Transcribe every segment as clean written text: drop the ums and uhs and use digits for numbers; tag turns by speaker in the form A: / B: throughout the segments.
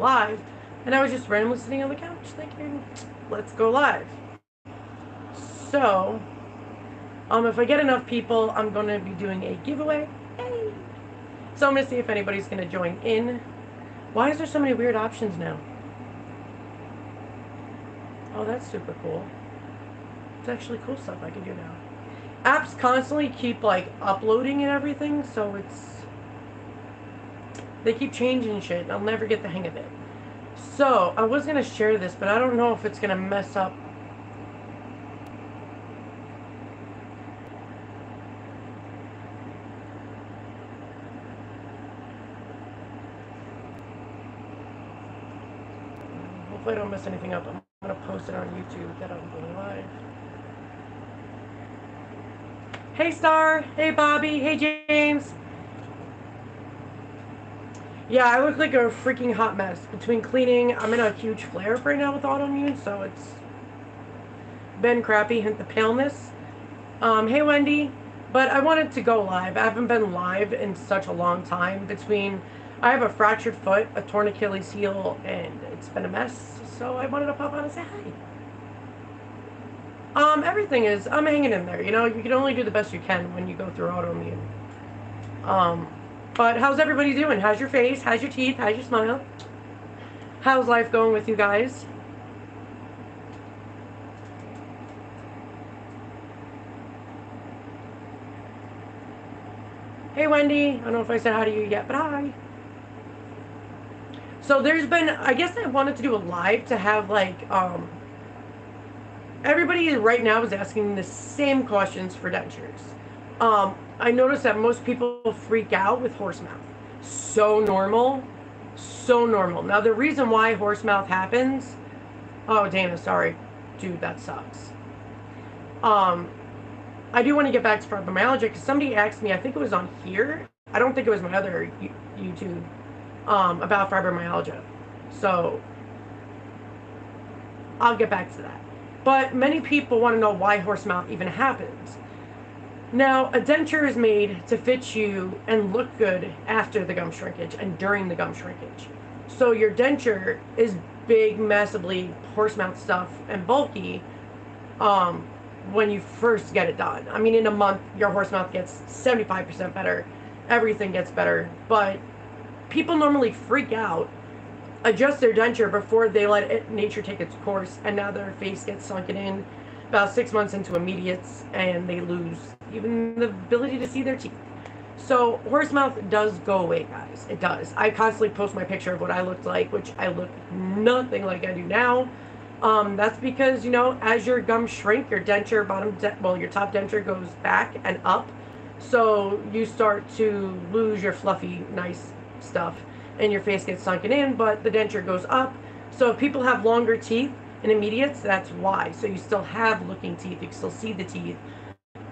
A: live, and I was just randomly sitting on the couch thinking, let's go live. So, if I get enough people, I'm going to be doing a giveaway. Hey! So I'm going to see if anybody's going to join in. Why is there so many weird options now? Oh, that's super cool. It's actually cool stuff I can do now. Apps constantly keep like uploading and everything, so they keep changing shit. I'll never get the hang of it. So I was gonna share this, but I don't know if it's gonna mess up. Hopefully I don't mess anything up. I'm gonna post it on YouTube that I'm going live. Hey Star, hey Bobby, hey James. Yeah, I look like a freaking hot mess. Between cleaning, I'm in a huge flare up right now with autoimmune, so it's been crappy, hint the paleness. Hey Wendy, but I wanted to go live. I haven't been live in such a long time. I have a fractured foot, a torn Achilles heel, and it's been a mess, so I wanted to pop on and say hi. I'm hanging in there. You know, you can only do the best you can when you go through autoimmune. But how's everybody doing? How's your face? How's your teeth? How's your smile? How's life going with you guys? Hey Wendy, I don't know if I said hi to you yet, but hi. So I guess I wanted to do a live to have everybody right now is asking the same questions for dentures. I noticed that most people freak out with horse mouth. So normal. So normal. Now, the reason why horse mouth happens... Oh, Dana, sorry. Dude, that sucks. I do want to get back to fibromyalgia because somebody asked me, I think it was on here. I don't think it was my other YouTube, about fibromyalgia. So, I'll get back to that. But many people want to know why horse mouth even happens. Now, a denture is made to fit you and look good after the gum shrinkage and during the gum shrinkage. So your denture is big, massively horse mouth stuff and bulky when you first get it done. I mean, in a month, your horse mouth gets 75% better. Everything gets better. But people normally freak out, adjust their denture before they let nature take its course, and now their face gets sunken in about 6 months into immediates, and they lose even the ability to see their teeth. So horse mouth does go away, guys. It does. I constantly post my picture of what I looked like, which I look nothing like I do now. That's because, you know, as your gums shrink, your denture your top denture goes back and up. So you start to lose your fluffy, nice stuff, and your face gets sunken in, but the denture goes up. So if people have longer teeth and immediates, that's why. So you still have looking teeth. You can still see the teeth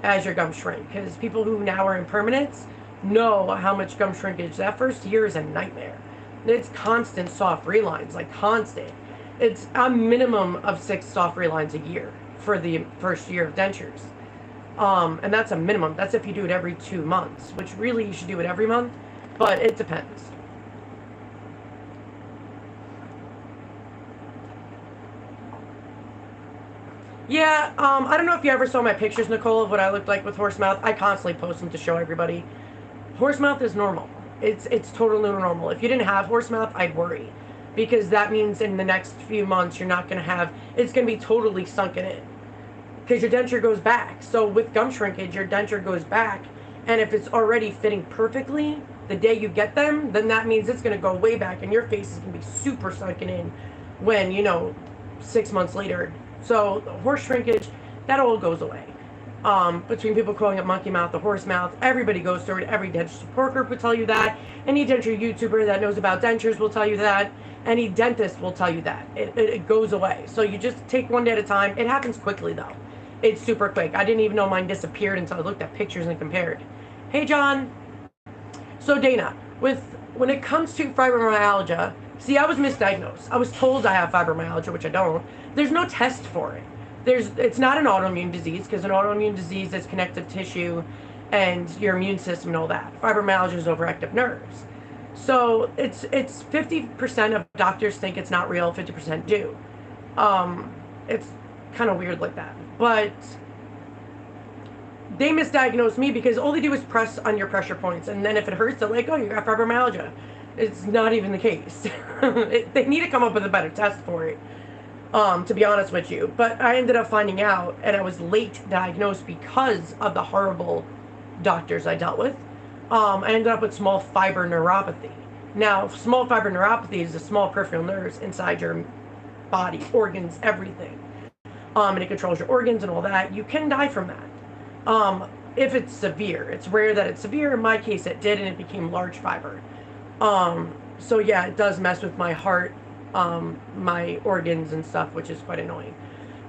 A: as your gums shrink. Because people who now are in permanents know how much gum shrinkage. That first year is a nightmare. It's constant soft relines, like constant. It's a minimum of 6 soft relines a year for the first year of dentures. And that's a minimum. That's if you do it every 2 months, which really you should do it every month, but it depends. Yeah, I don't know if you ever saw my pictures, Nicole, of what I looked like with horse mouth. I constantly post them to show everybody. Horse mouth is normal. It's totally normal. If you didn't have horse mouth, I'd worry. Because that means in the next few months, you're not going to have... It's going to be totally sunken in. Because your denture goes back. So with gum shrinkage, your denture goes back. And if it's already fitting perfectly, the day you get them, then that means it's going to go way back. And your face is going to be super sunken in when, 6 months later... So the horse shrinkage, that all goes away. Between people calling it monkey mouth, the horse mouth, everybody goes through it. Every denture support group will tell you that. Any denture YouTuber that knows about dentures will tell you that. Any dentist will tell you that. It goes away. So you just take one day at a time. It happens quickly though. It's super quick. I didn't even know mine disappeared until I looked at pictures and compared. Hey John. So Dana, when it comes to fibromyalgia, see, I was misdiagnosed. I was told I have fibromyalgia, which I don't. There's no test for it. It's not an autoimmune disease, because an autoimmune disease is connective tissue and your immune system and all that. Fibromyalgia is overactive nerves. So it's 50% of doctors think it's not real, 50% do. It's kind of weird like that. But they misdiagnosed me because all they do is press on your pressure points, and then if it hurts, they're like, oh, you got fibromyalgia. It's not even the case. They need to come up with a better test for it, to be honest with you. But I ended up finding out, and I was late diagnosed because of the horrible doctors I dealt with. I ended up with small fiber neuropathy. Now, small fiber neuropathy is the small peripheral nerves inside your body, organs, everything. And it controls your organs and all that. You can die from that. If it's severe. It's rare that it's severe. In my case, it did, and it became large fiber. So yeah, it does mess with my heart, my organs and stuff, which is quite annoying.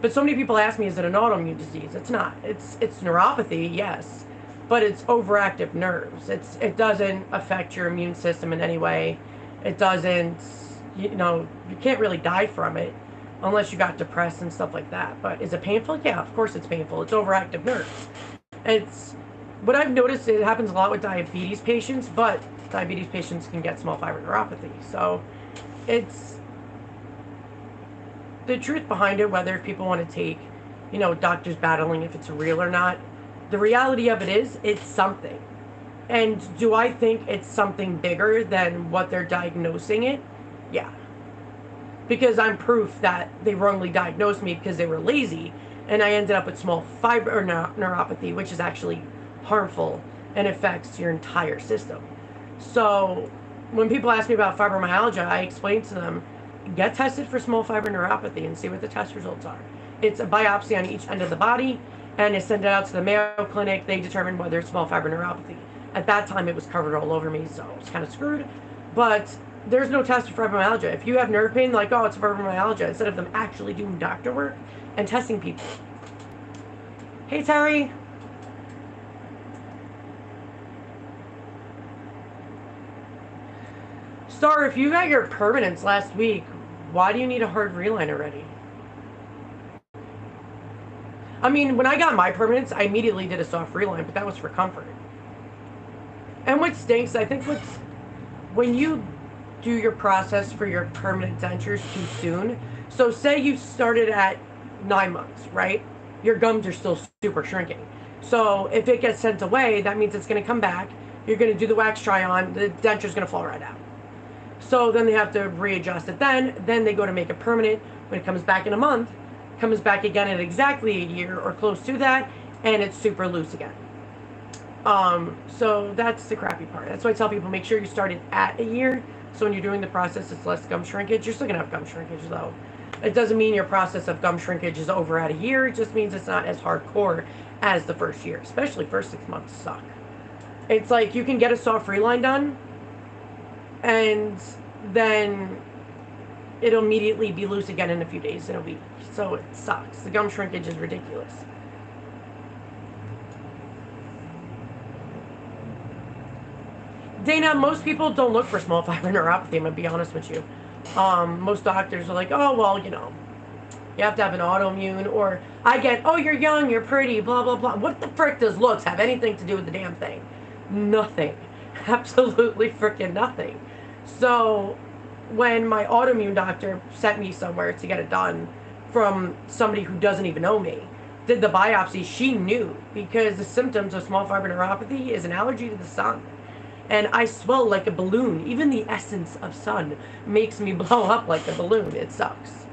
A: But so many people ask me, is it an autoimmune disease? It's not. It's neuropathy, yes, but it's overactive nerves. It doesn't affect your immune system in any way. It doesn't, you can't really die from it unless you got depressed and stuff like that. But is it painful? Yeah, of course it's painful. It's overactive nerves. It's what I've noticed. It happens a lot with diabetes patients, but diabetes patients can get small fiber neuropathy. So it's the truth behind it, whether people want to take, doctors battling if it's real or not. The reality of it is, it's something. And do I think it's something bigger than what they're diagnosing it? Yeah. Because I'm proof that they wrongly diagnosed me because they were lazy, and I ended up with small fiber neuropathy, which is actually harmful and affects your entire system. So when people ask me about fibromyalgia, I explain to them, get tested for small fiber neuropathy and see what the test results are. It's a biopsy on each end of the body, and they send it out to the Mayo Clinic. They determine whether it's small fiber neuropathy. At that time, it was covered all over me, so I was kind of screwed. But there's no test for fibromyalgia. If you have nerve pain, like, oh, it's fibromyalgia, instead of them actually doing doctor work and testing people. Hey, Tory. Star, if you got your permanents last week, why do you need a hard reline already? I mean, when I got my permanents, I immediately did a soft reline, but that was for comfort. And what stinks, I think when you do your process for your permanent dentures too soon, so say you started at 9 months, right? Your gums are still super shrinking. So if it gets sent away, that means it's going to come back. You're going to do the wax try on, the denture's going to fall right out. So then they have to readjust it then they go to make it permanent. When it comes back in a month, comes back again at exactly a year or close to that, and it's super loose again. So that's the crappy part. That's why I tell people, make sure you start it at a year, so when you're doing the process, it's less gum shrinkage. You're still gonna have gum shrinkage though. It doesn't mean your process of gum shrinkage is over at a year. It just means it's not as hardcore as the first year, especially first 6 months suck. It's like you can get a soft reline done, and then it'll immediately be loose again in a few days, in a week. So it sucks. The gum shrinkage is ridiculous. Dana, most people don't look for small fiber neuropathy, I'm going to be honest with you. Most doctors are like, oh, well, you have to have an autoimmune, or I get, oh, you're young, you're pretty, blah, blah, blah. What the frick does looks have anything to do with the damn thing? Nothing. Absolutely freaking nothing. So when my autoimmune doctor sent me somewhere to get it done from somebody who doesn't even know me, did the biopsy, she knew, because the symptoms of small fiber neuropathy is an allergy to the sun. And I swell like a balloon. Even the essence of sun makes me blow up like a balloon. It sucks.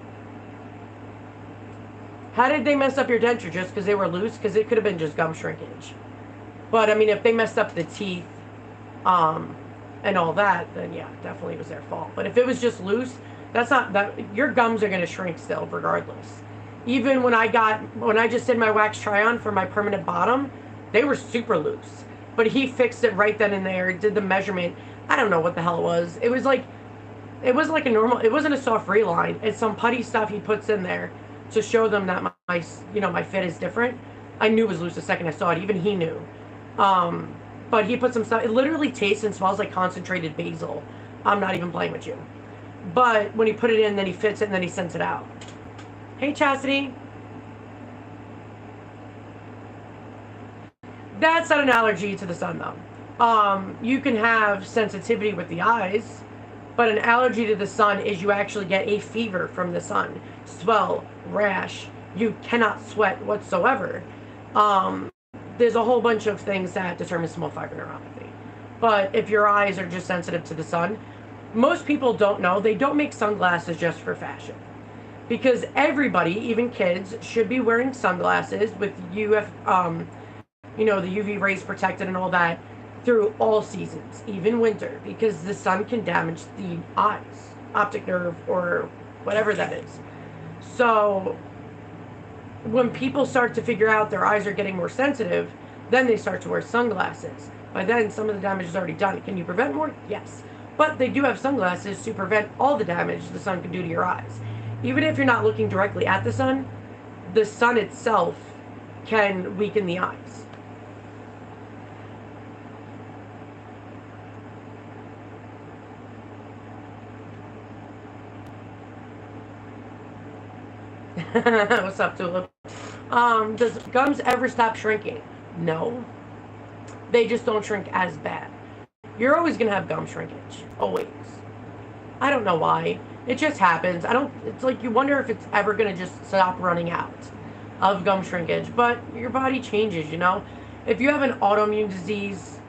A: How did they mess up your denture? Just because they were loose? Because it could have been just gum shrinkage. But I mean, if they messed up the teeth, and all that, then yeah, definitely was their fault. But if it was just loose, that's not that. Your gums are going to shrink still, regardless. Even when I just did my wax try on for my permanent bottom, they were super loose. But he fixed it right then and there. Did the measurement. I don't know what the hell it was. It was like a normal. It wasn't a soft reline. It's some putty stuff he puts in there to show them that my fit is different. I knew it was loose the second I saw it. Even he knew. But he put some stuff. It literally tastes and smells like concentrated basil. I'm not even playing with you. But when he put it in, then he fits it, and then he sends it out. Hey, Chastity. That's not an allergy to the sun, though. You can have sensitivity with the eyes. But an allergy to the sun is you actually get a fever from the sun, swell, rash. You cannot sweat whatsoever. Um, there's a whole bunch of things that determine small fiber neuropathy. But if your eyes are just sensitive to the sun, most people don't know they don't make sunglasses just for fashion. Because everybody, even kids, should be wearing sunglasses with the UV rays protected and all that through all seasons, even winter, because the sun can damage the eyes, optic nerve, or whatever that is. So when people start to figure out their eyes are getting more sensitive, then they start to wear sunglasses. By then, some of the damage is already done. Can you prevent more? Yes. But they do have sunglasses to prevent all the damage the sun can do to your eyes. Even if you're not looking directly at the sun itself can weaken the eyes. What's up, Tulip? Does gums ever stop shrinking? No. They just don't shrink as bad. You're always going to have gum shrinkage. Always. I don't know why. It just happens. It's like you wonder if it's ever going to just stop running out of gum shrinkage. But your body changes, you know? If you have an autoimmune disease,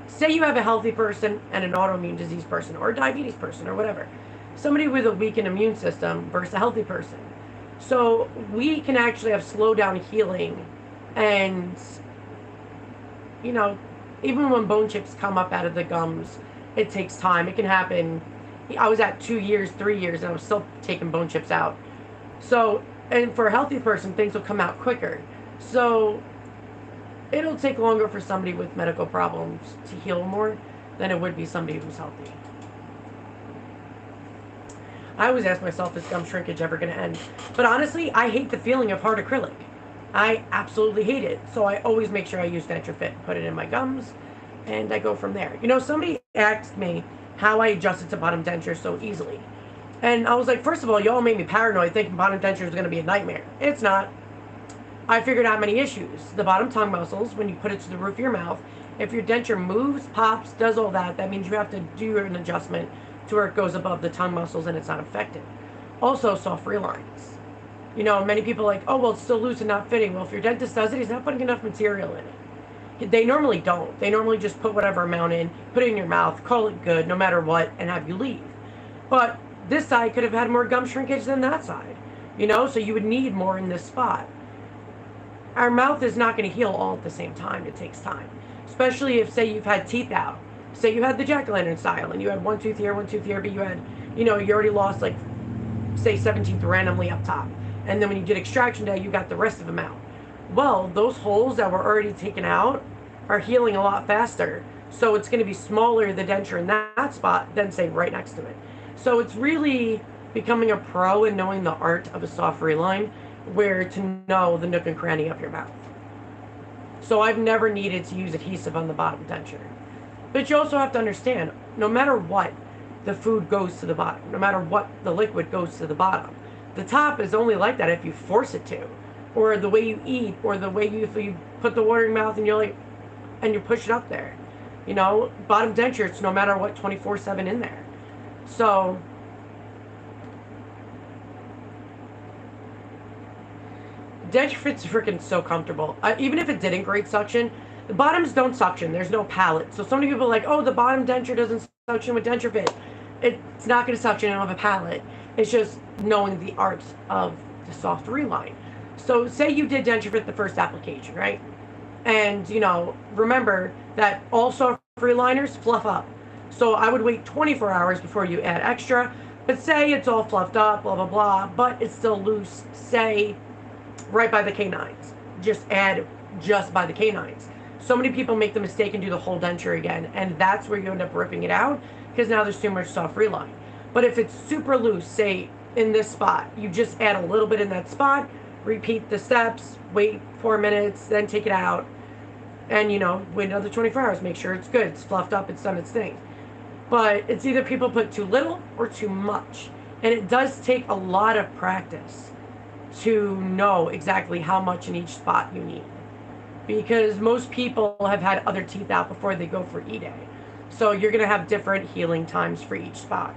A: say you have a healthy person and an autoimmune disease person, or a diabetes person, or whatever. Somebody with a weakened immune system versus a healthy person. So we can actually have slow down healing, and even when bone chips come up out of the gums, it takes time. It can happen. I was at 2 years, 3 years, and I was still taking bone chips out. So, and for a healthy person, things will come out quicker. So it'll take longer for somebody with medical problems to heal more than it would be somebody who's healthy. I always ask myself, is gum shrinkage ever going to end? But honestly, I hate the feeling of hard acrylic. I absolutely hate it. So I always make sure I use Denture Fit, put it in my gums, and I go from there. Somebody asked me how I adjusted to bottom denture so easily. And I was like, first of all, y'all made me paranoid thinking bottom denture is going to be a nightmare. It's not. I figured out many issues. The bottom tongue muscles, when you put it to the roof of your mouth, if your denture moves, pops, does all that, that means you have to do an adjustment to where it goes above the tongue muscles and it's not affected. Also, soft relines. Many people are like, oh, well, it's still loose and not fitting. Well, if your dentist does it, he's not putting enough material in it. They normally don't. They normally just put whatever amount in, put it in your mouth, call it good, no matter what, and have you leave. But this side could have had more gum shrinkage than that side, so you would need more in this spot. Our mouth is not going to heal all at the same time. It takes time, especially if, say, you've had teeth out. Say you had the jack-o'-lantern style and you had one tooth here, but you had, you already lost, like, say, 7 teeth randomly up top. And then when you did extraction day, you got the rest of them out. Well, those holes that were already taken out are healing a lot faster. So it's going to be smaller, the denture in that spot, than, say, right next to it. So it's really becoming a pro in knowing the art of a soft reline, where to know the nook and cranny of your mouth. So I've never needed to use adhesive on the bottom denture. But you also have to understand, no matter what, the food goes to the bottom. No matter what, the liquid goes to the bottom. The top is only like that if you force it to. Or the way you eat, or the way if you put the water in your mouth and you push it up there. Bottom denture, it's no matter what, 24/7 in there. So Denture Fit's freaking so comfortable. Even if it didn't grate suction, the bottoms don't suction. There's no palate. So many people are like, oh, the bottom denture doesn't suction with Denture Fit. It's not going to suction. I don't have a palate. It's just knowing the art of the soft reline. So say you did Denture Fit the first application, right? And, remember that all soft reliners fluff up. So I would wait 24 hours before you add extra. But say it's all fluffed up, blah, blah, blah, but it's still loose, say, right by the canines. Just add just by the canines. So many people make the mistake and do the whole denture again, and that's where you end up ripping it out, because now there's too much soft reline. But if it's super loose, say in this spot, you just add a little bit in that spot, repeat the steps, wait 4 minutes, then take it out, and wait another 24 hours, make sure it's good, it's fluffed up, it's done its thing. But it's either people put too little or too much, and it does take a lot of practice to know exactly how much in each spot you need. Because most people have had other teeth out before they go for E-Day. So you're going to have different healing times for each spot.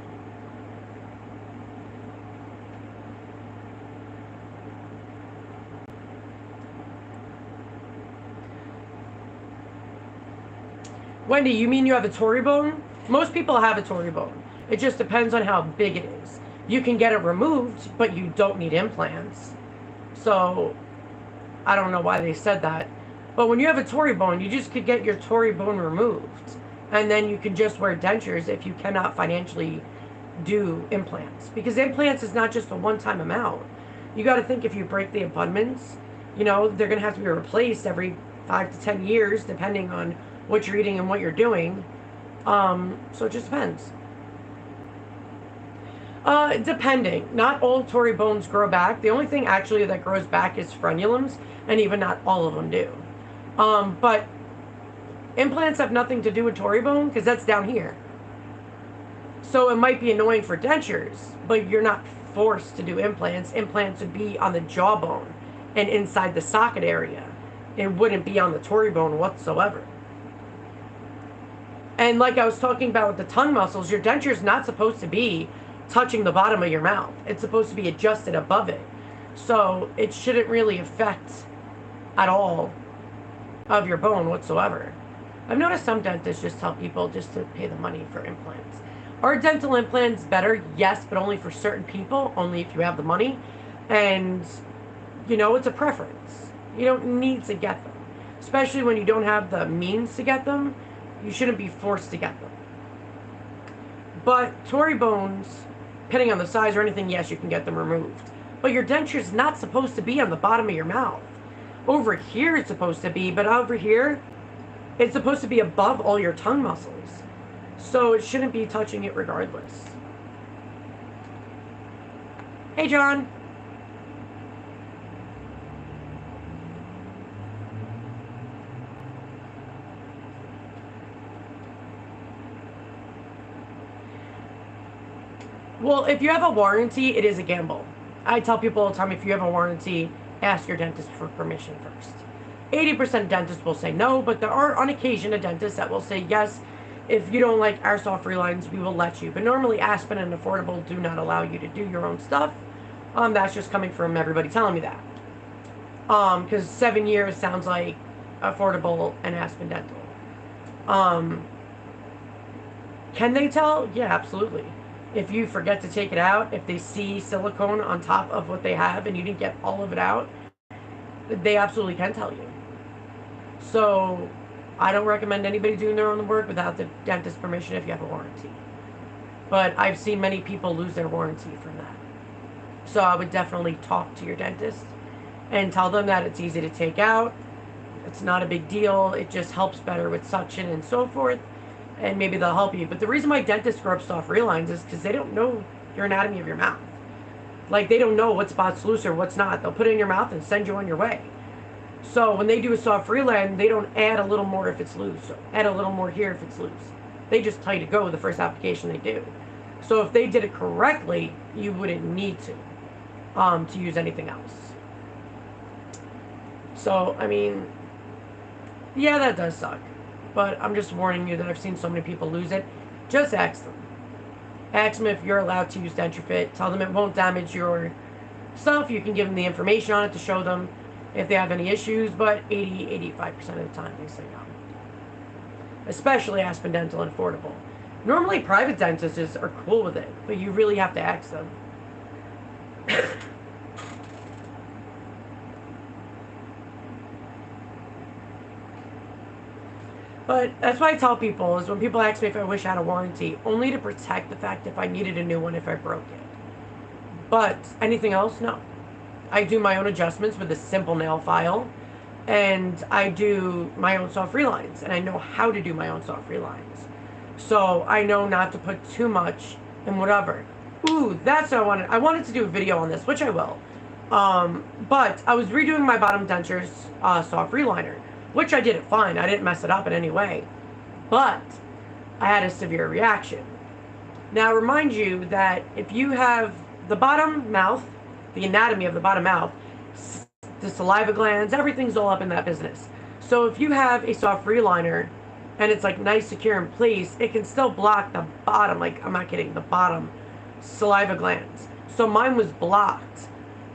A: Wendy, you mean you have a Tory bone? Most people have a Tory bone. It just depends on how big it is. You can get it removed, but you don't need implants. So, I don't know why they said that. But when you have a Tory bone, you just could get your Tory bone removed. And then you can just wear dentures if you cannot financially do implants. Because implants is not just a one-time amount. You got to think, if you break the abutments, they're going to have to be replaced every 5 to 10 years, depending on what you're eating and what you're doing. So it just depends. Depending. Not all Tory bones grow back. The only thing actually that grows back is frenulums, and even not all of them do. But implants have nothing to do with Tory bone, because that's down here. So it might be annoying for dentures, but you're not forced to do implants. Implants would be on the jawbone and inside the socket area. It wouldn't be on the Tory bone whatsoever. And like I was talking about with the tongue muscles, your denture is not supposed to be touching the bottom of your mouth. It's supposed to be adjusted above it. So it shouldn't really affect at all of your bone whatsoever. I've noticed some dentists just tell people just to pay the money for implants. Are dental implants better? Yes, but only for certain people, only if you have the money. And, it's a preference. You don't need to get them. Especially when you don't have the means to get them, you shouldn't be forced to get them. But Tory bones, depending on the size or anything, yes, you can get them removed. But your denture is not supposed to be on the bottom of your mouth. Over here it's supposed to be, but over here, it's supposed to be above all your tongue muscles. So it shouldn't be touching it regardless. Hey, John. Well, if you have a warranty, it is a gamble. I tell people all the time, if you have a warranty, ask your dentist for permission first. 80% of dentists will say no, but there are on occasion a dentist that will say yes. If you don't like our soft relines, we will let you. But normally Aspen and Affordable do not allow you to do your own stuff. That's just coming from everybody telling me that. Because 7 years sounds like Affordable and Aspen Dental. Can they tell? Yeah, absolutely. If you forget to take it out, if they see silicone on top of what they have and you didn't get all of it out, they absolutely can tell you. So I don't recommend anybody doing their own work without the dentist's permission if you have a warranty. But I've seen many people lose their warranty from that. So I would definitely talk to your dentist and tell them that it's easy to take out. It's not a big deal. It just helps better with suction and so forth. And maybe they'll help you. But the reason why dentists grow up soft relines is because they don't know your anatomy of your mouth. Like, they don't know what spot's loose or what's not. They'll put it in your mouth and send you on your way. So when they do a soft reline, they don't add a little more if it's loose, or add a little more here if it's loose. They just tell you to go with the first application they do. So if they did it correctly, you wouldn't need to use anything else. So, I mean, yeah, that does suck. But I'm just warning you that I've seen so many people lose it. Just ask them. Ask them if you're allowed to use Denture Fit. Tell them it won't damage your stuff. You can give them the information on it to show them if they have any issues. But 80-85% of the time they say no. Especially Aspen Dental and Affordable. Normally private dentists are cool with it, but you really have to ask them. But that's why I tell people, is when people ask me if I wish I had a warranty, only to protect the fact if I needed a new one if I broke it. But anything else, no. I do my own adjustments with a simple nail file, and I do my own soft relines, and I know how to do my own soft relines. So I know not to put too much in whatever. Ooh, that's what I wanted. I wanted to do a video on this, which I will. But I was redoing my bottom dentures soft reliner, which I did it fine. I didn't mess it up in any way. But I had a severe reaction. Now, remind you that if you have the bottom mouth, the anatomy of the bottom mouth, the saliva glands, everything's all up in that business. So if you have a soft reliner and it's like nice, secure in place, it can still block the bottom, like, I'm not kidding, the bottom saliva glands. So mine was blocked,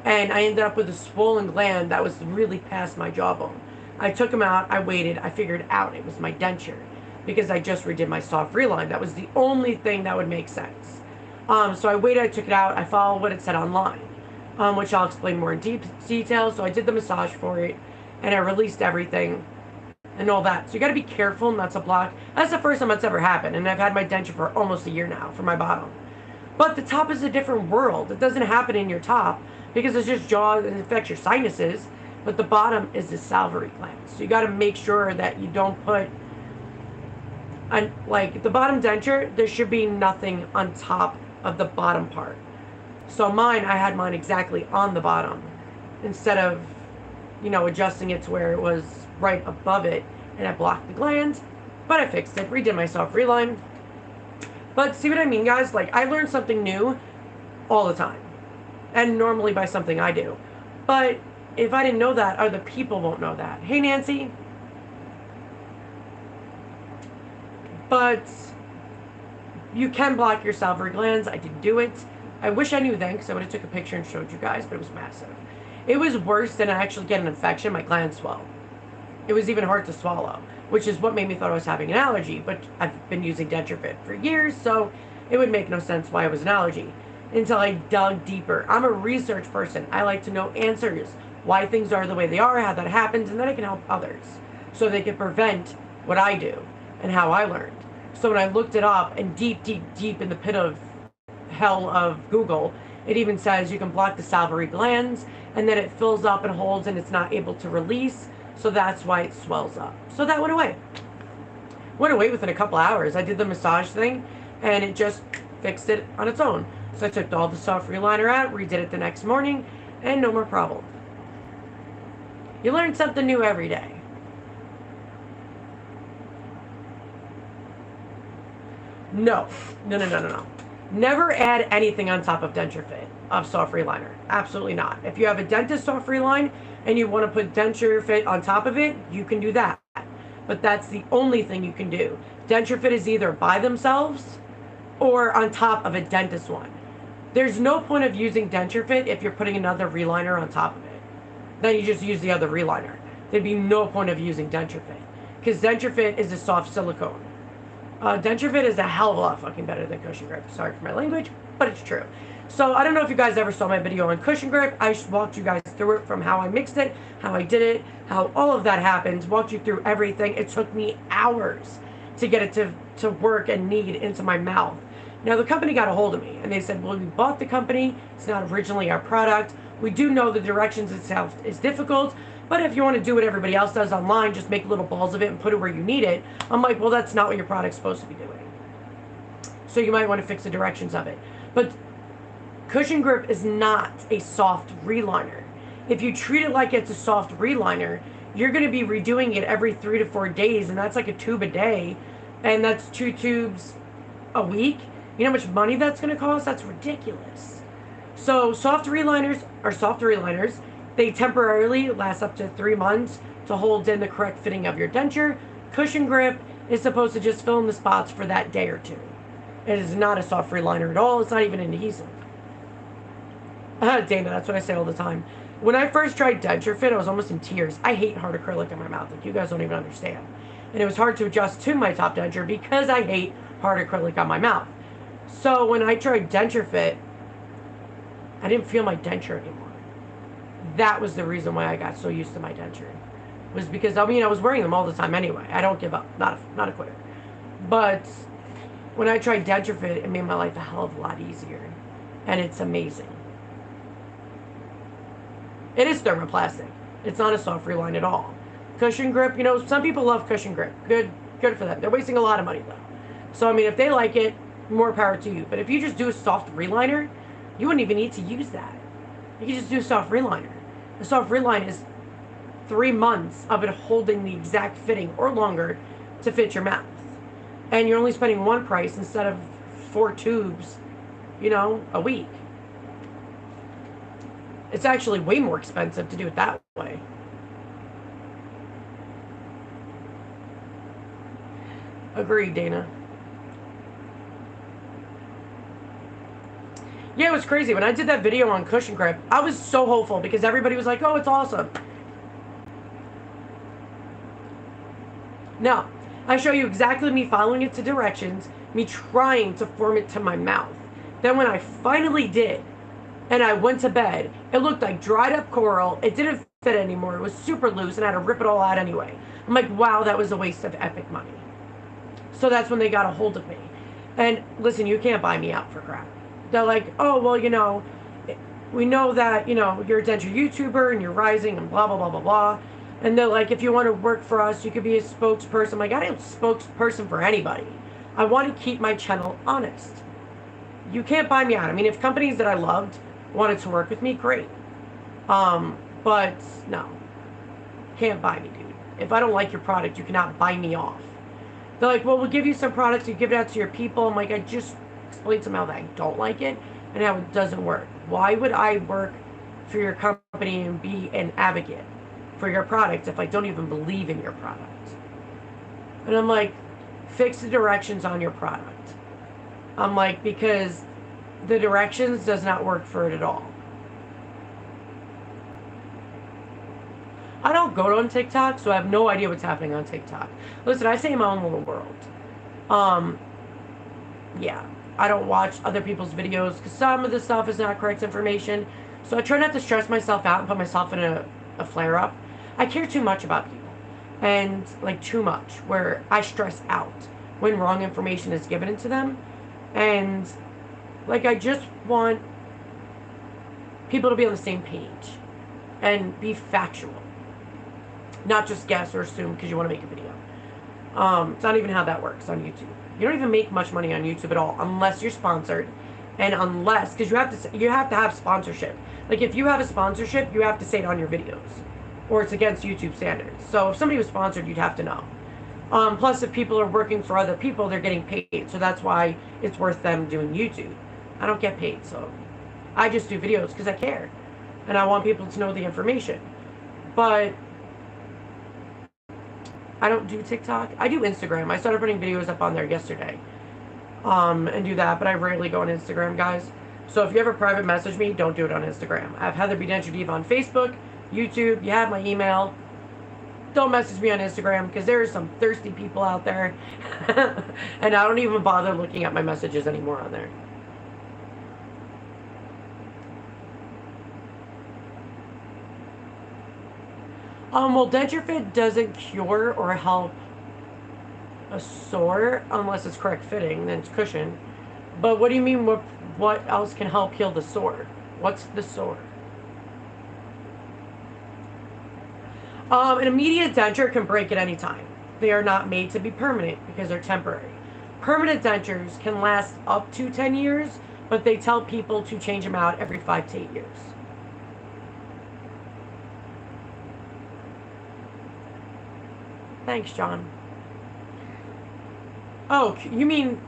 A: and I ended up with a swollen gland that was really past my jawbone. I took them out, I waited, I figured out it was my denture. because I just redid my soft reline. That was the only thing that would make sense. So I waited, I took it out, I followed what it said online, which I'll explain more in detail. So I did the massage for it, and I released everything and all that. So you got to be careful not to block. That's the first time that's ever happened, and I've had my denture for almost a year now for my bottom. But the top is a different world. It doesn't happen in your top because it's just jaw and it affects your sinuses. But the bottom is the salivary gland. So you got to make sure that you don't put, like the bottom denture, there should be nothing on top of the bottom part. So mine, I had mine exactly on the bottom instead of, you know, adjusting it to where it was right above it, and I blocked the gland, but I fixed it, redid my soft reline. But see what I mean, guys? Like, I learn something new all the time, and normally by something I do. But if I didn't know that, other people won't know that. Hey, Nancy. But you can block your salivary glands. I did do it. I wish I knew then, because I would have took a picture and showed you guys, but it was massive. It was worse than I actually get an infection. My glands swell. It was even hard to swallow, which is what made me thought I was having an allergy. But I've been using Denture Fit for years, so it would make no sense why it was an allergy until I dug deeper. I'm a research person. I like to know answers, why things are the way they are, how that happens, and then I can help others so they can prevent what I do and how I learned. So when I looked it up, and deep, deep, deep in the pit of hell of Google, it even says you can block the salivary glands, and then it fills up and holds and it's not able to release. So that's why it swells up. So that went away. Went away within a couple hours. I did the massage thing, and it just fixed it on its own. So I took all the soft reliner out, redid it the next morning, and no more problem. You learn something new every day. No. No. Never add anything on top of Denture Fit of soft reliner. Absolutely not. If you have a dentist soft reline and you want to put Denture Fit on top of it, you can do that. But that's the only thing you can do. Denture Fit is either by themselves or on top of a dentist one. There's no point of using Denture Fit if you're putting another reliner on top of it. Then you just use the other reliner. There'd be no point of using Denture Fit, because Denture Fit is a soft silicone. Denture Fit is a hell of a lot fucking better than Cushion Grip. Sorry for my language, but it's true. So I don't know if you guys ever saw my video on Cushion Grip. I walked you guys through it from how I mixed it, how I did it, how all of that happens. Walked you through everything. It took me hours to get it to work and knead into my mouth. Now the company got a hold of me and they said, well, we bought the company. It's not originally our product. We do know the directions itself is difficult, but if you want to do what everybody else does online, just make little balls of it and put it where you need it. I'm like, well, that's not what your product's supposed to be doing. So you might want to fix the directions of it. But Cushion Grip is not a soft reliner. If you treat it like it's a soft reliner, you're going to be redoing it every 3 to 4 days, and that's like a tube a day, and that's 2 tubes a week. You know how much money that's going to cost? That's ridiculous. So soft reliners are soft reliners. They temporarily last up to 3 months to hold in the correct fitting of your denture. Cushion Grip is supposed to just fill in the spots for that day or two. It is not a soft reliner at all. It's not even an adhesive. Dana, that's what I say all the time. When I first tried Denture Fit, I was almost in tears. I hate hard acrylic in my mouth. Like, you guys don't even understand. And it was hard to adjust to my top denture because I hate hard acrylic on my mouth. So when I tried Denture Fit, I didn't feel my denture anymore. That was the reason why I got so used to my denture. Was because, I mean, I was wearing them all the time anyway. I don't give up. Not a quitter. But when I tried Denture Fit, it made my life a hell of a lot easier. And it's amazing. It is thermoplastic. It's not a soft reline at all. Cushion Grip, you know, some people love Cushion Grip. Good for them. They're wasting a lot of money, though. So, I mean, if they like it, more power to you. But if you just do a soft reliner, you wouldn't even need to use that. You can just do a soft reliner. A soft reline is 3 months of it holding the exact fitting or longer to fit your mouth. And you're only spending one price instead of 4 tubes, you know, a week. It's actually way more expensive to do it that way. Agreed, Dana. Yeah, it was crazy. When I did that video on Cushion Grip, I was so hopeful because everybody was like, oh, it's awesome. Now, I show you exactly me following it to directions, me trying to form it to my mouth. Then when I finally did, and I went to bed, it looked like dried up coral. It didn't fit anymore. It was super loose, and I had to rip it all out anyway. I'm like, wow, that was a waste of epic money. So that's when they got a hold of me. And listen, you can't buy me out for crap. They're like, oh, well, we know that, you're a denture YouTuber and you're rising and blah, blah, blah, blah, blah. And they're like, if you want to work for us, you could be a spokesperson. I'm like, I ain't a spokesperson for anybody. I want to keep my channel honest. You can't buy me out. I mean, if companies that I loved wanted to work with me, great. But no, can't buy me, dude. If I don't like your product, you cannot buy me off. They're like, well, we'll give you some products. You give it out to your people. I'm like, I just explained to them how that I don't like it and how it doesn't work. Why would I work for your company and be an advocate for your product if I don't even believe in your product? And I'm like, fix the directions on your product. I'm like, because the directions does not work for it at all. I don't go on TikTok, so I have no idea what's happening on TikTok. Listen, I stay in my own little world. Yeah, I don't watch other people's videos because some of the stuff is not correct information. So I try not to stress myself out and put myself in a flare-up. I care too much about people. And, like, too much, where I stress out when wrong information is given to them. And, like, I just want people to be on the same page and be factual. Not just guess or assume because you want to make a video. It's not even how that works on YouTube. You don't even make much money on YouTube at all unless you're sponsored, and unless, because you have to have sponsorship. Like, if you have a sponsorship, you have to say it on your videos, or it's against YouTube standards. So if somebody was sponsored, you'd have to know. Plus, if people are working for other people, they're getting paid, so that's why it's worth them doing YouTube. I don't get paid, so I just do videos because I care, and I want people to know the information. But I don't do TikTok. I do Instagram. I started putting videos up on there yesterday. And do that, but I rarely go on Instagram, guys. So if you ever private message me, don't do it on Instagram. I have Heather B. Denture Diva on Facebook, YouTube. You have my email. Don't message me on Instagram because there are some thirsty people out there. And I don't even bother looking at my messages anymore on there. Well, Denture Fit doesn't cure or help a sore unless it's correct fitting, then it's cushion. But what do you mean, what else can help heal the sore? What's the sore? An immediate denture can break at any time. They are not made to be permanent because they're temporary. Permanent dentures can last up to 10 years, but they tell people to change them out every 5 to 8 years. Thanks, John. Oh, you mean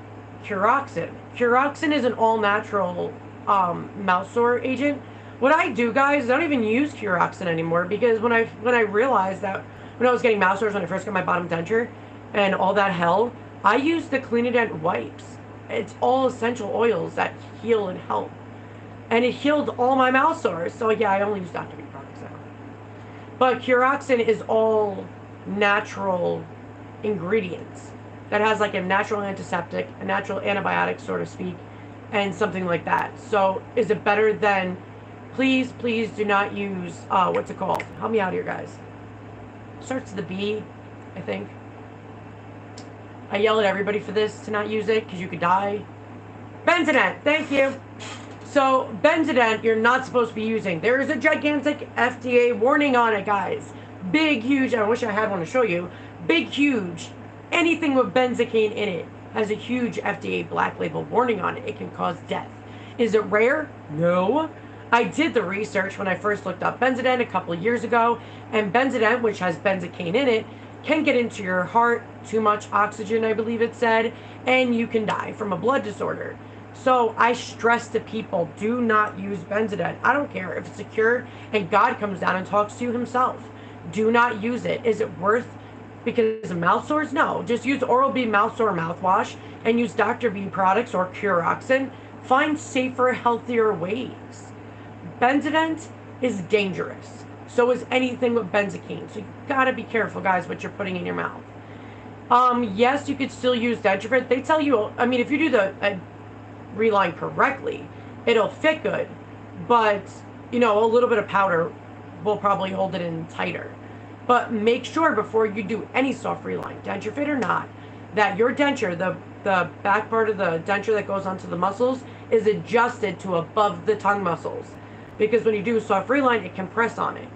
A: Curoxin. Curoxin is an all-natural mouth sore agent. What I do, guys, is I don't even use Curoxin anymore because when I realized that when I was getting mouth sores when I first got my bottom denture and all that hell, I used the Clean-A-Dent wipes. It's all essential oils that heal and help. And it healed all my mouth sores. So yeah, I only use Dr. B products now. But Curoxin is all natural ingredients that has like a natural antiseptic, a natural antibiotic, so to speak, and something like that. So is it better than, please do not use, what's it called? Help me out here, guys. Starts with the B, I think. I yell at everybody for this to not use it because you could die. Benzodent, thank you. So Benzodent, you're not supposed to be using. There is a gigantic FDA warning on it, guys. Big, huge, I wish I had one to show you. Big, huge. Anything with benzocaine in it has a huge FDA black label warning on it. It can cause death. Is it rare? No. I did the research when I first looked up Benzodent a couple of years ago, and Benzodent, which has benzocaine in it, can get into your heart, too much oxygen, I believe it said, and you can die from a blood disorder. So I stress to people, do not use Benzodent. I don't care if it's a cure and God comes down and talks to you himself. Do not use it. Is it worth because of mouth sores? No. Just use Oral-B mouth sore mouthwash and use Dr. B products or Curoxin. Find safer, healthier ways. Benzodent is dangerous. So is anything with benzocaine. So you gotta be careful, guys, what you're putting in your mouth. Yes, you could still use denture fit. They tell you, I mean, if you do the reline correctly, it'll fit good. But, you know, a little bit of powder will probably hold it in tighter. But make sure before you do any soft reline, denture fit or not, that your denture, the back part of the denture that goes onto the muscles, is adjusted to above the tongue muscles. Because when you do a soft reline, it can press on it.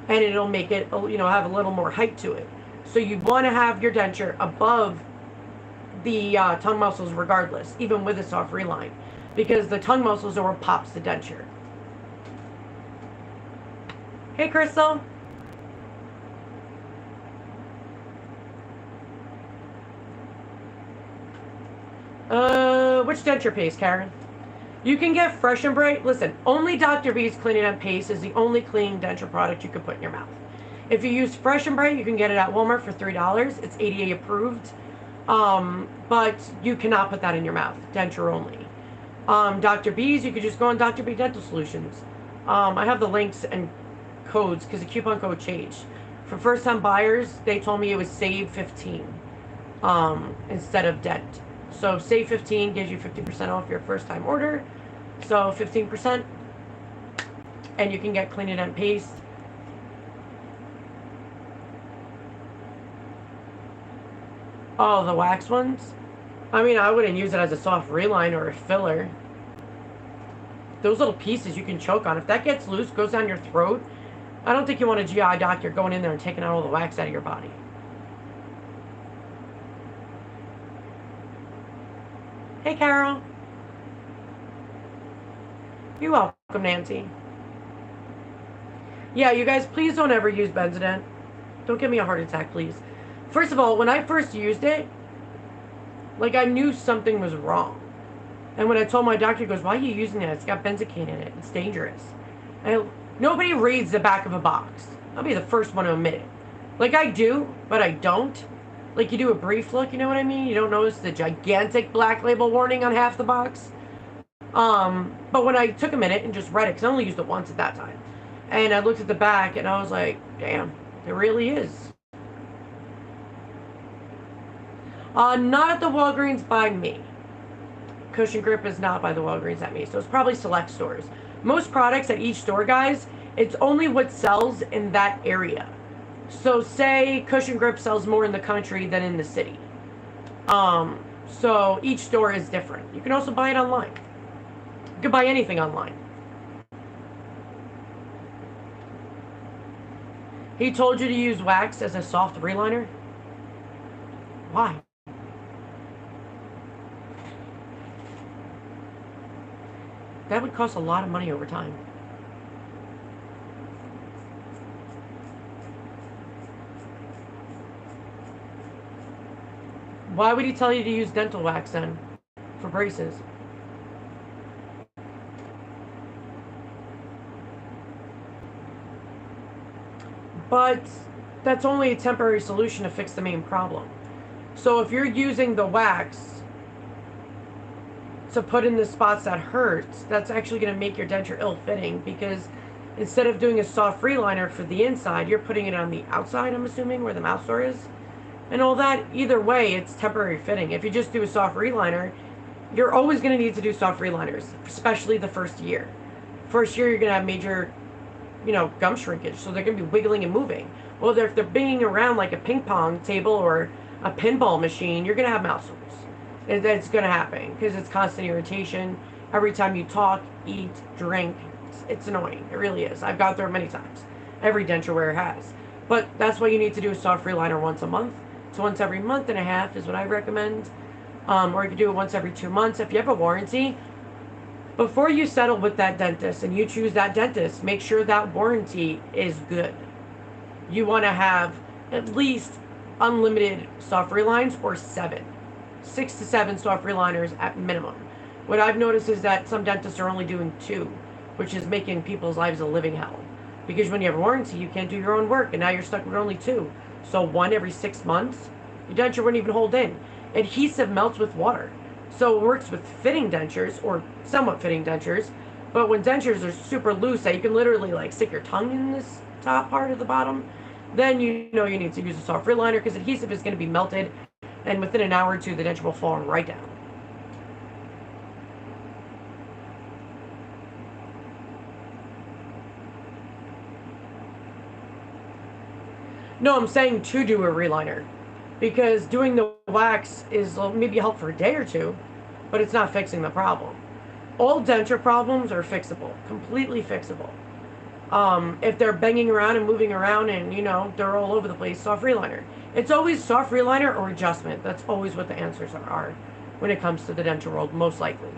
A: And it'll make it, you know, have a little more height to it. So you want to have your denture above the tongue muscles regardless, even with a soft reline. Because the tongue muscles are what pops the denture. Hey, Crystal. Which denture paste, Karen? You can get Fresh and Bright. Listen, only Dr. B's Clean and Paste is the only clean denture product you can put in your mouth. If you use Fresh and Bright, you can get it at Walmart for $3. It's ADA approved. But you cannot put that in your mouth. Denture only. Dr. B's, you could just go on Dr. B Dental Solutions. I have the links and codes because the coupon code changed. For first-time buyers, they told me it was save 15 instead of dent. So save 15 gives you 50% off your first-time order. So 15%, and you can get Clean and Dent Paste. Oh, the wax ones? I mean, I wouldn't use it as a soft reline or a filler. Those little pieces you can choke on. If that gets loose, goes down your throat, I don't think you want a GI doctor going in there and taking out all the wax out of your body. Hey, Carol. You're welcome, Nancy. Yeah, you guys, please don't ever use Benzodent. Don't give me a heart attack, please. First of all, when I first used it, like, I knew something was wrong. And when I told my doctor, he goes, why are you using that? It's got benzocaine in it. It's dangerous. And nobody reads the back of a box. I'll be the first one to admit it. Like, I do, but I don't. Like, you do a brief look, you know what I mean? You don't notice the gigantic black label warning on half the box. But when I took a minute and just read it, because I only used it once at that time, and I looked at the back, and I was like, damn, it really is. Not at the Walgreens by me. Cushion Grip is not by the Walgreens at me, so it's probably select stores. Most products at each store, guys, it's only what sells in that area. So say Cushion Grip sells more in the country than in the city. So each store is different. You can also buy it online. You can buy anything online. He told you to use wax as a soft reliner? Why? That would cost a lot of money over time. Why would he tell you to use dental wax then for braces? But that's only a temporary solution to fix the main problem. So if you're using the wax to put in the spots that hurts, that's actually going to make your denture ill-fitting, because instead of doing a soft reliner for the inside, you're putting it on the outside, I'm assuming, where the mouth sore is. And all that, either way, it's temporary fitting. If you just do a soft reliner, you're always going to need to do soft reliners, especially the first year. First year, you're going to have major, gum shrinkage, so they're going to be wiggling and moving. Well, if they're banging around like a ping pong table or a pinball machine, you're going to have mouth sores. That's going to happen because it's constant irritation. Every time you talk, eat, drink, it's annoying. It really is. I've gone through it many times. Every denture wearer has. But that's why you need to do a soft reliner once a month. So once every month and a half is what I recommend. Or you can do it once every 2 months. If you have a warranty, before you settle with that dentist and you choose that dentist, make sure that warranty is good. You want to have at least unlimited soft relines or 6 to 7 soft reliners at minimum. What I've noticed is that some dentists are only doing 2, which is making people's lives a living hell. Because when you have a warranty, you can't do your own work, and now you're stuck with only 2. So 1 every 6 months, your denture wouldn't even hold in. Adhesive melts with water. So it works with fitting dentures, or somewhat fitting dentures, but when dentures are super loose, that you can literally stick your tongue in this top part of the bottom, then you know you need to use a soft reliner, because adhesive is going to be melted And within an hour or two, the denture will fall right down. No, I'm saying to do a reliner. Because doing the wax is maybe help for a day or two, but it's not fixing the problem. All denture problems are fixable, completely fixable. If they're banging around and moving around and, they're all over the place, soft reliner. It's always soft reliner or adjustment. That's always what the answers are when it comes to the denture world, most likely.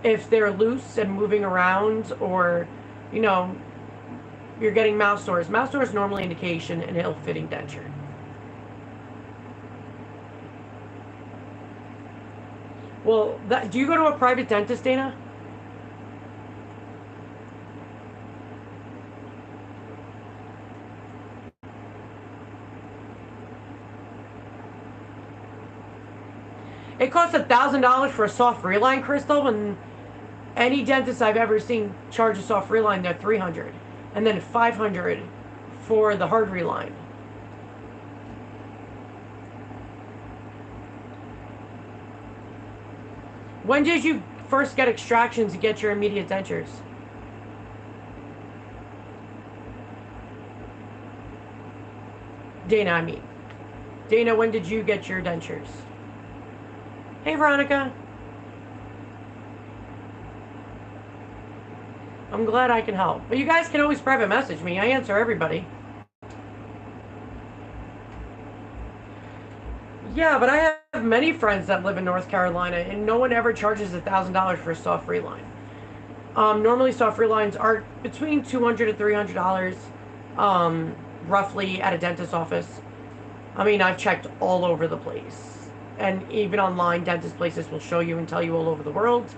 A: If they're loose and moving around or, you're getting mouth sores. Mouth sores normally indication an ill-fitting denture. Well, do you go to a private dentist, Dana? It costs $1,000 for a soft reline, Crystal, and any dentist I've ever seen charge a soft reline, they're $300, and then $500 for the hard reline. When did you first get extractions to get your immediate dentures? Dana, I mean. Dana, when did you get your dentures? Hey, Veronica. I'm glad I can help. But you guys can always private message me. I answer everybody. Yeah, but I have many friends that live in North Carolina, and no one ever charges $1,000 for a soft reline. Normally, soft relines are between $200 to $300, roughly, at a dentist's office. I mean, I've checked all over the place. And even online, dentist places will show you and tell you all over the world.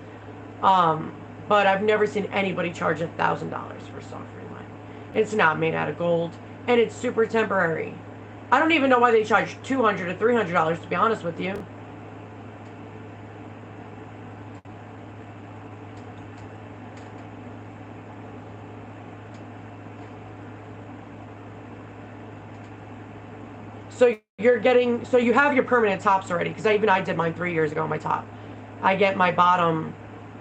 A: But I've never seen anybody charge $1,000 for soft reline. It's not made out of gold, and it's super temporary. I don't even know why they charge $200 to $300, to be honest with you. So you have your permanent tops already, because I did mine 3 years ago on my top. I get my bottom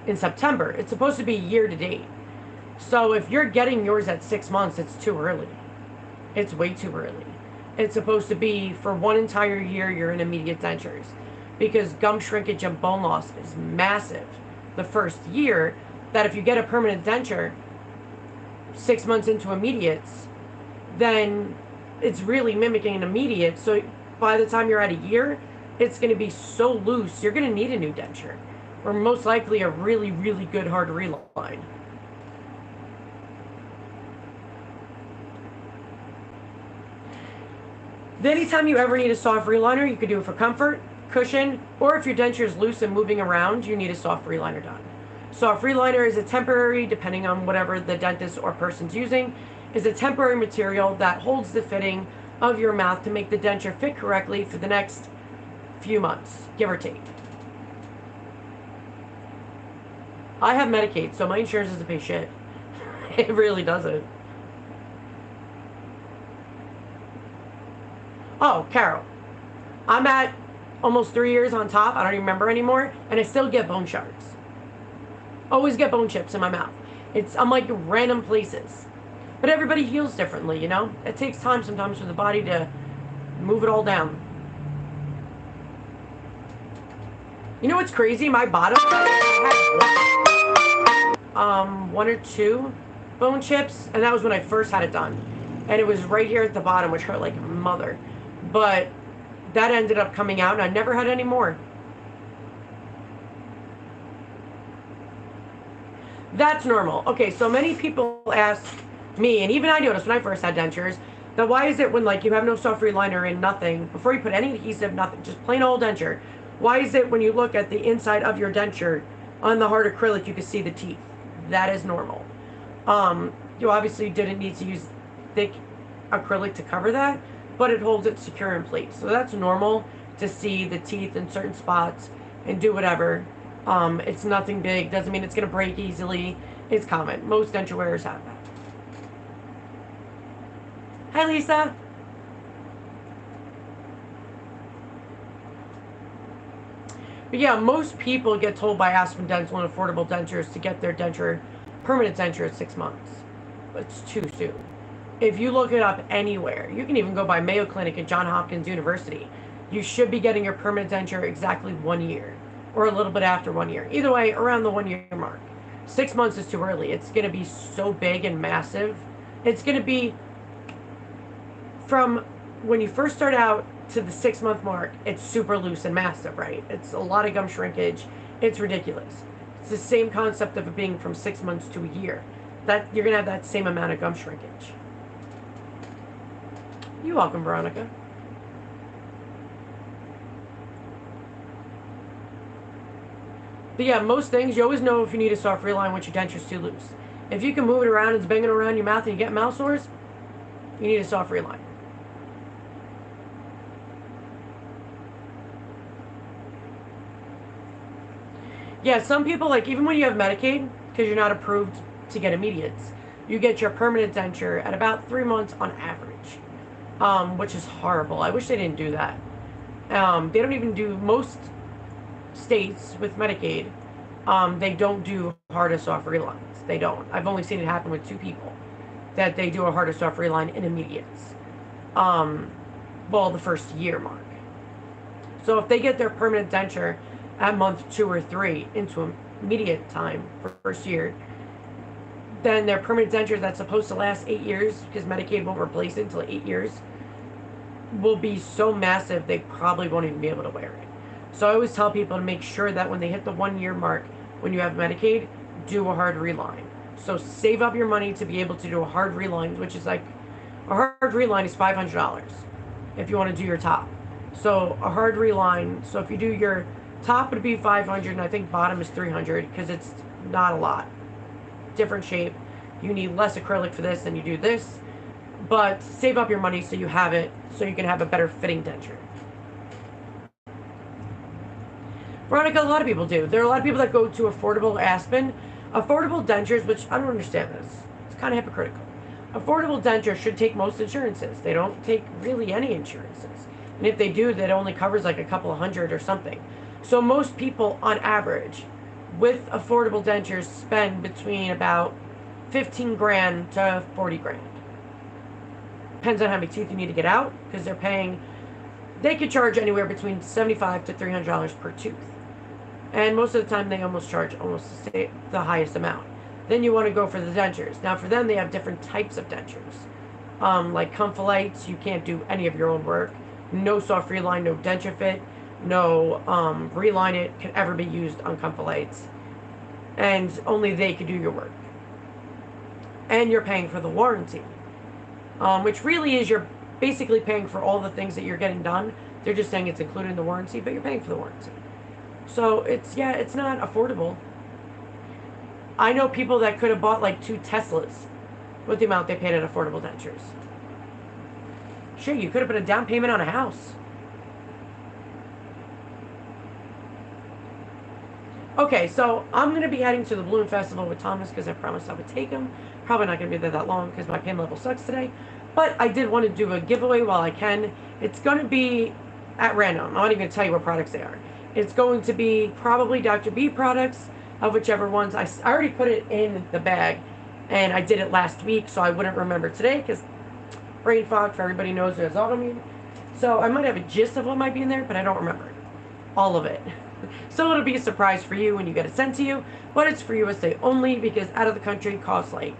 A: in September. It's supposed to be year to date. So if you're getting yours at 6 months, it's too early. It's way too early. It's supposed to be for 1 entire year you're in immediate dentures, because gum shrinkage and bone loss is massive the first year, that if you get a permanent denture 6 months into immediates, then it's really mimicking an immediate. So by the time you're at a year, it's going to be so loose, you're going to need a new denture, or most likely a really, really good hard reline. Anytime you ever need a soft reliner, you could do it for comfort, cushion, or if your denture is loose and moving around, you need a soft reliner done. Soft reliner is a temporary, depending on whatever the dentist or person's using, is a temporary material that holds the fitting of your mouth to make the denture fit correctly for the next few months, give or take. I have Medicaid, so my insurance doesn't pay shit. It really doesn't. Oh, Carol, I'm at almost 3 years on top. I don't even remember anymore, and I still get bone shards. Always get bone chips in my mouth. I'm like random places. But everybody heals differently, It takes time sometimes for the body to move it all down. You know what's crazy? My bottom, I had 1 or 2 bone chips, and that was when I first had it done. And it was right here at the bottom, which hurt like a mother. But that ended up coming out, and I never had any more. That's normal. Okay, so many people ask me, and even I noticed when I first had dentures, that why is it when you have no soft reliner and nothing, before you put any adhesive, nothing, just plain old denture, why is it when you look at the inside of your denture on the hard acrylic, you can see the teeth? That is normal. You obviously didn't need to use thick acrylic to cover that, but it holds it secure in place. So that's normal to see the teeth in certain spots and do whatever. It's nothing big, doesn't mean it's going to break easily. It's common. Most denture wearers have that. Hi, Lisa. But yeah, most people get told by Aspen Dental and Affordable Dentures to get their denture, permanent denture at 6 months. It's too soon. If you look it up anywhere, you can even go by Mayo Clinic and Johns Hopkins University. You should be getting your permanent denture exactly 1 year, or a little bit after 1 year. Either way, around the 1 year mark. 6 months is too early. It's going to be so big and massive. It's going to be from when you first start out to the 6 month mark, it's super loose and massive, right? It's a lot of gum shrinkage. It's ridiculous. It's the same concept of it being from 6 months to a year. That you're gonna have that same amount of gum shrinkage. You're welcome, Veronica. But yeah, most things you always know if you need a soft reline once your denture's too loose. If you can move it around and it's banging around your mouth and you get mouth sores, you need a soft reline. Yeah, some people, like, even when you have Medicaid, because you're not approved to get immediates, you get your permanent denture at about 3 months on average, which is horrible. I wish they didn't do that. They don't even do, most states with Medicaid, they don't do hard to soft relines. They don't. I've only seen it happen with 2 people that they do a hard to soft reline in immediates. Well, the first year mark. So if they get their permanent denture at month 2 or 3 into immediate time for first year, then their permanent denture that's supposed to last 8 years, because Medicaid won't replace it until 8 years, will be so massive they probably won't even be able to wear it. So I always tell people to make sure that when they hit the 1 year mark, when you have Medicaid, do a hard reline. So save up your money to be able to do a hard reline, which is like, a hard reline is $500 if you want to do your top. So a hard reline, so if you do your top would be 500 and I think bottom is 300 because it's not a lot. Different shape. You need less acrylic for this than you do this. But save up your money so you have it, so you can have a better fitting denture. Veronica, a lot of people do. There are a lot of people that go to affordable Aspen. Affordable dentures, which I don't understand this. It's kind of hypocritical. Affordable dentures should take most insurances. They don't take really any insurances. And if they do, that only covers like a couple of hundred or something. So most people, on average, with affordable dentures spend between about 15 grand to 40 grand. Depends on how many teeth you need to get out, because they could charge anywhere between $75 to $300 per tooth. And most of the time they almost charge the highest amount. Then you want to go for the dentures. Now for them, they have different types of dentures. Like Comfolites, you can't do any of your own work. No soft reline, no denture fit. No reline it can ever be used on Comfolites, and only they could do your work. And you're paying for the warranty, which really is you're basically paying for all the things that you're getting done. They're just saying it's included in the warranty, but you're paying for the warranty. So it's not affordable. I know people that could have bought like 2 Teslas with the amount they paid at affordable dentures. Sure, you could have put a down payment on a house. Okay, so I'm going to be heading to the Balloon Festival with Thomas because I promised I would take him. Probably not going to be there that long because my pain level sucks today. But I did want to do a giveaway while I can. It's going to be at random. I'm not even going to tell you what products they are. It's going to be probably Dr. B products, of whichever ones. I already put it in the bag, and I did it last week, so I wouldn't remember today because brain fog, for everybody knows there's autoimmune. So I might have a gist of what might be in there, but I don't remember all of it. So it'll be a surprise for you when you get it sent to you, but it's for USA only because out of the country costs like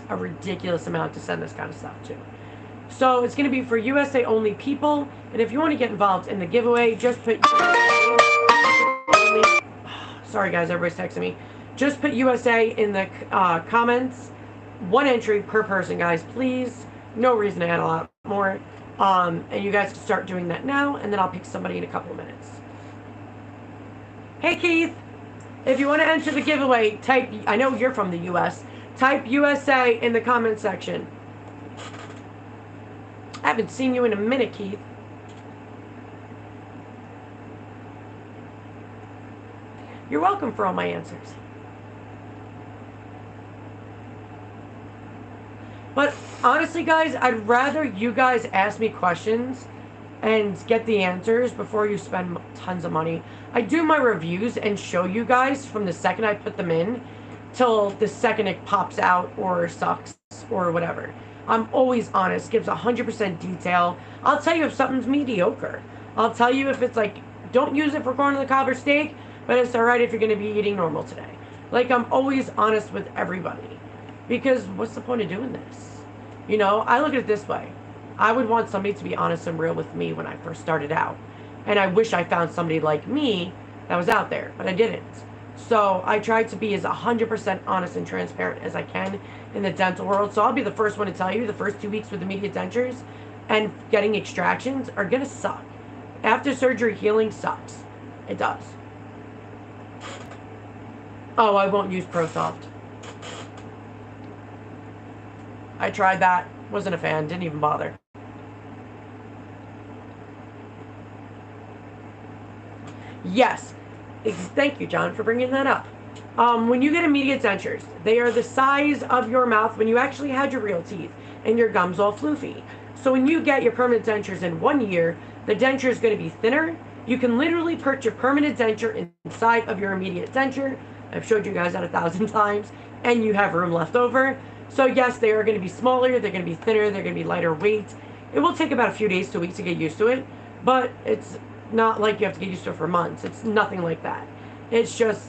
A: a ridiculous amount to send this kind of stuff to. So it's going to be for USA only people, and if you want to get involved in the giveaway, just put USA only. Sorry guys, everybody's texting me. Just put USA in the comments. 1 entry per person, guys, please. No reason to add a lot more. And you guys can start doing that now, and then I'll pick somebody in a couple of minutes. Hey Keith, if you want to enter the giveaway, type, I know you're from the US, type USA in the comment section. I haven't seen you in a minute, Keith. You're welcome for all my answers. But honestly, guys, I'd rather you guys ask me questions and get the answers before you spend tons of money. I do my reviews and show you guys from the second I put them in till the second it pops out or sucks or whatever. I'm always honest, gives 100% detail. I'll tell you if something's mediocre. I'll tell you if it's like, don't use it for corn on the cob or steak, but it's all right if you're going to be eating normal today. Like, I'm always honest with everybody. Because what's the point of doing this? You know, I look at it this way. I would want somebody to be honest and real with me when I first started out. And I wish I found somebody like me that was out there, but I didn't. So I tried to be as 100% honest and transparent as I can in the dental world. So I'll be the first one to tell you the first 2 weeks with immediate dentures and getting extractions are going to suck. After surgery, healing sucks. It does. Oh, I won't use ProSoft. I tried that. Wasn't a fan. Didn't even bother. Yes. Thank you, John, for bringing that up. When you get immediate dentures, they are the size of your mouth when you actually had your real teeth and your gums all floofy. So when you get your permanent dentures in 1 year, the denture is going to be thinner. You can literally put your permanent denture inside of your immediate denture. I've showed you guys that 1,000 times, and you have room left over. So yes, they are going to be smaller, they're going to be thinner, they're going to be lighter weight. It will take about a few days to a week to get used to it, but it's not like you have to get used to it for months. It's nothing like that. It's just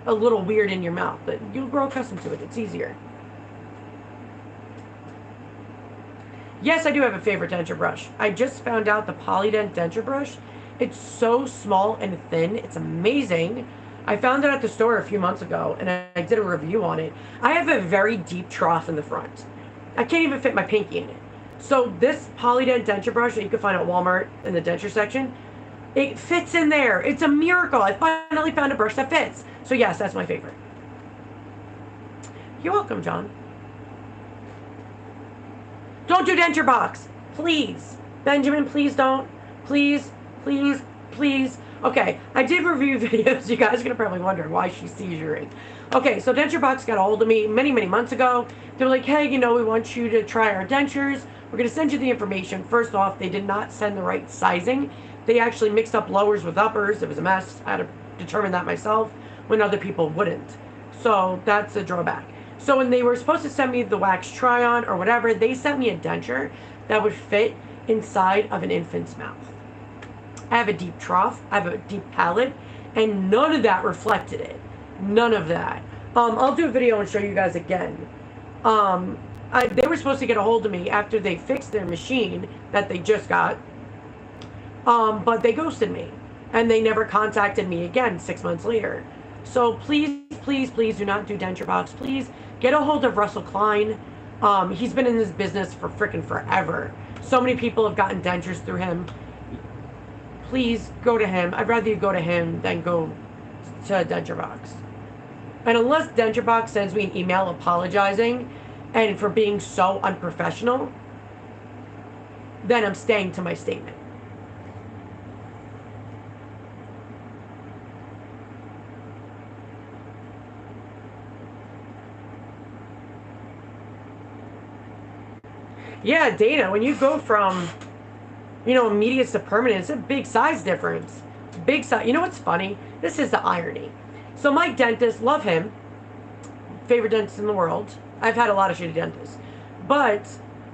A: a little weird in your mouth, but you'll grow accustomed to it. It's easier. Yes, I do have a favorite denture brush. I just found out the Polydent denture brush. It's so small and thin. It's amazing. I found it at the store a few months ago, and I did a review on it. I have a very deep trough in the front. I can't even fit my pinky in it. So this Polydent denture brush that you can find at Walmart in the denture section, it fits in there. It's a miracle. I finally found a brush that fits. So yes, that's my favorite. You're welcome, John. Don't do denture box. Please. Benjamin, please don't. Please, please, please. Okay, I did review videos. You guys are going to probably wonder why she's seizuring. Okay, so Denture Box got a hold of me many, many months ago. They were like, hey, you know, we want you to try our dentures. We're going to send you the information. First off, they did not send the right sizing. They actually mixed up lowers with uppers. It was a mess. I had to determine that myself when other people wouldn't. So that's a drawback. So when they were supposed to send me the wax try-on or whatever, they sent me a denture that would fit inside of an infant's mouth. I have a deep trough, I have a deep palate, and none of that reflected it. None of that. I'll do a video and show you guys again. They were supposed to get a hold of me after they fixed their machine that they just got, but they ghosted me, and they never contacted me again 6 months later. So please, please, please do not do Denture Box. Please get a hold of Russell Klein. He's been in this business for frickin' forever. So many people have gotten dentures through him. Please go to him. I'd rather you go to him than go to Denture Box. And unless Denture Box sends me an email apologizing and for being so unprofessional, then I'm staying to my statement. Yeah, Dana, when you go from, you know, immediate to permanent, it's a big size difference. Big size. You know what's funny? This is the irony. So my dentist, love him. Favorite dentist in the world. I've had a lot of shitty dentists. But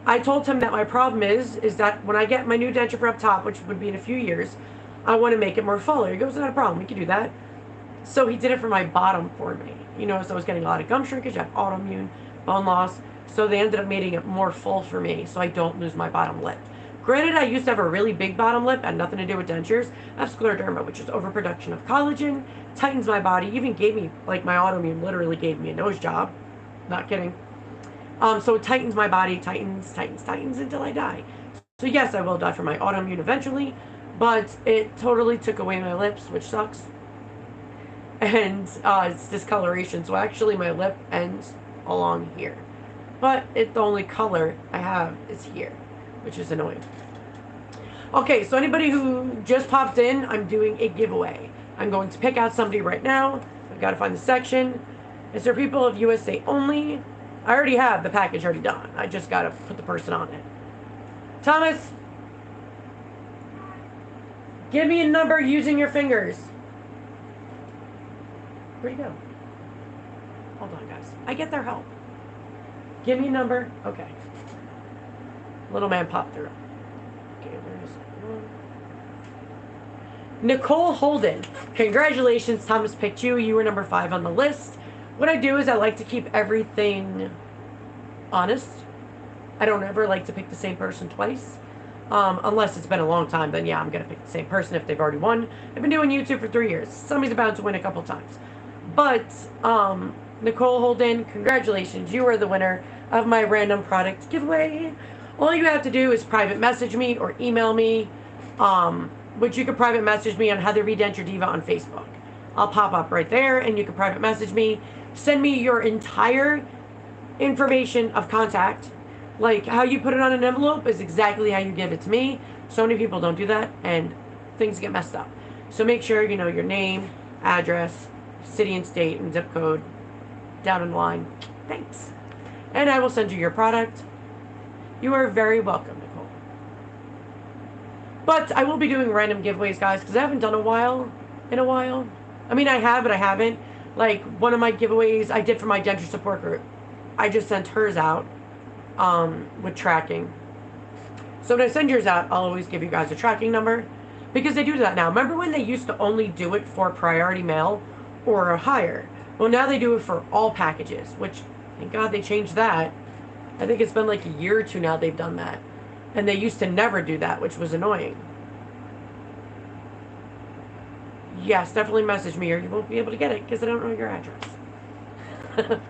A: I told him that my problem is that when I get my new denture for up top, which would be in a few years, I want to make it more fuller. He goes, not a problem. We can do that. So he did it for my bottom for me. You know, so I was getting a lot of gum shrinkage. I had autoimmune, bone loss. So they ended up making it more full for me so I don't lose my bottom lip. Granted, I used to have a really big bottom lip, had nothing to do with dentures. I have scleroderma, which is overproduction of collagen, tightens my body, even gave me, like my autoimmune literally gave me a nose job. Not kidding. So it tightens my body, tightens until I die. So yes, I will die from my autoimmune eventually, but it totally took away my lips, which sucks. And it's discoloration, so actually my lip ends along here. But the only color I have is here, which is annoying. Okay, so anybody who just popped in, I'm doing a giveaway. I'm going to pick out somebody right now. I've got to find the section. It's for people of USA only. I already have the package already done. I just got to put the person on it. Thomas. Give me a number using your fingers. Where'd he go? Hold on, guys. I get their help. Give me a number. Okay. Little man popped through. Okay, where's one? Nicole Holden. Congratulations, Thomas picked you. You were number 5 on the list. What I do is I like to keep everything honest. I don't ever like to pick the same person twice. Unless it's been a long time, then yeah, I'm going to pick the same person if they've already won. I've been doing YouTube for 3 years. Somebody's about to win a couple times. But, Nicole Holden, congratulations. You are the winner of my random product giveaway. All you have to do is private message me or email me, which you can private message me on Heather V. Denture Diva on Facebook. I'll pop up right there, and you can private message me. Send me your entire information of contact. Like, how you put it on an envelope is exactly how you give it to me. So many people don't do that, and things get messed up. So make sure you know your name, address, city and state, and zip code down in the line. Thanks. And I will send you your product. You are very welcome, Nicole. But I will be doing random giveaways, guys, because I haven't done in a while. I mean, I have, but I haven't. Like, one of my giveaways I did for my Denture Support group, I just sent hers out with tracking. So when I send yours out, I'll always give you guys a tracking number, because they do that now. Remember when they used to only do it for priority mail or higher? Well, now they do it for all packages, which, thank God they changed that. I think it's been like a year or two now they've done that. And they used to never do that, which was annoying. Yes, definitely message me or you won't be able to get it because I don't know your address.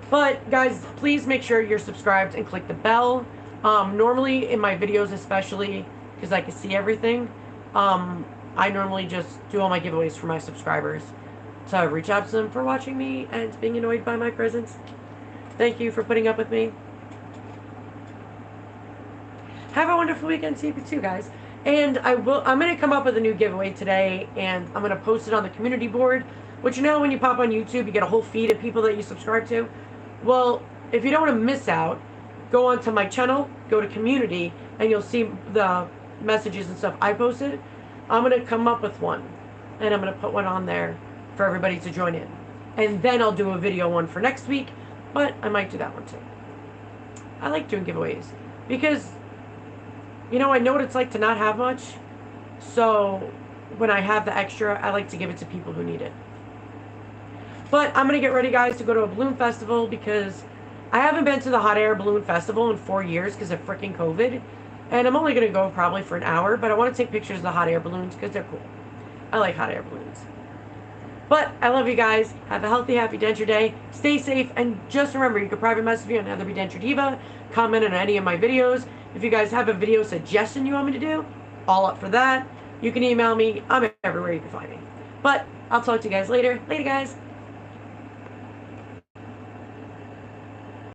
A: But, guys, please make sure you're subscribed and click the bell. Normally, in my videos especially, because I can see everything, I normally just do all my giveaways for my subscribers. So I reach out to them for watching me and being annoyed by my presence. Thank you for putting up with me. Have a wonderful weekend. See you too, guys. And I'm going to come up with a new giveaway today, and I'm going to post it on the community board, which, you know, when you pop on YouTube, you get a whole feed of people that you subscribe to. Well, if you don't want to miss out, go onto my channel, go to community, and you'll see the messages and stuff I posted. I'm going to come up with one, and I'm going to put one on there for everybody to join in. And then I'll do a video one for next week, but I might do that one too. I like doing giveaways because, you know, I know what it's like to not have much. So when I have the extra, I like to give it to people who need it. But I'm going to get ready, guys, to go to a balloon festival because I haven't been to the hot air balloon festival in 4 years because of freaking COVID. And I'm only going to go probably for an hour, but I want to take pictures of the hot air balloons because they're cool. I like hot air balloons. But I love you guys. Have a healthy, happy denture day. Stay safe. And just remember, you can private message me on Heather V. Denture Diva. Comment on any of my videos. If you guys have a video suggestion you want me to do, all up for that. You can email me. I'm everywhere you can find me. But I'll talk to you guys later. Later, guys.